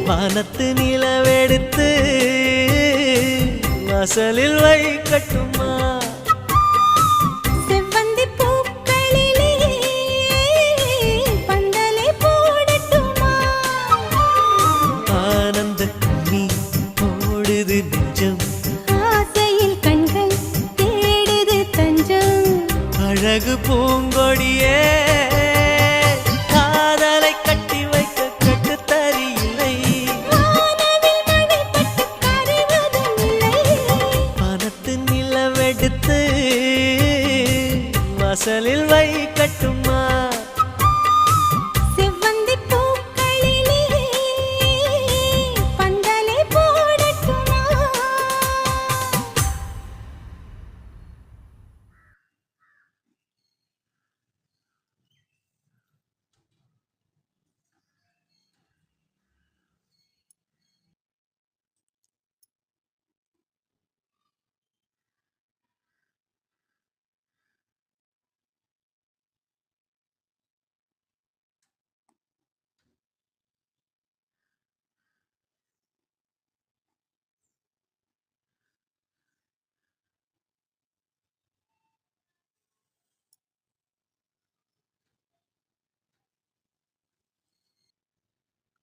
வானத்து நிலவெடுத்து வாசலில் வைக்கட்டுமா? செவ்வந்தி பூக்களிலே பந்தலை போடட்டுமா? ஆனந்த கண்ணீர் ஓடுது நெஞ்சம், ஆசையில் கண்கள் தேடுது தஞ்சம். அழகு பூங்கொடியே காதலை கட்டி வைக்க கட்டுத்தறியில்லை. வானவில் மழை பட்டு கரைவதும் இல்லை. வானத்து நிலவெடுத்து வாசலில் வைக்கட்டுமா? செவ்வந்தி பூக்களிலே பந்தலை போடட்டுமா?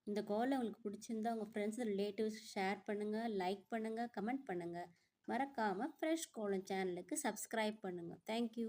இந்த கோலம் உங்களுக்கு பிடிச்சிருந்தா உங்கள் ஃப்ரெண்ட்ஸ் ரிலேட்டிவ்ஸ் ஷேர் பண்ணுங்கள், லைக் பண்ணுங்கள், கமெண்ட் பண்ணுங்கள். மறக்காமல் ஃப்ரெஷ் கோலம் சேனலுக்கு சப்ஸ்கிரைப் பண்ணுங்கள். தேங்க்யூ.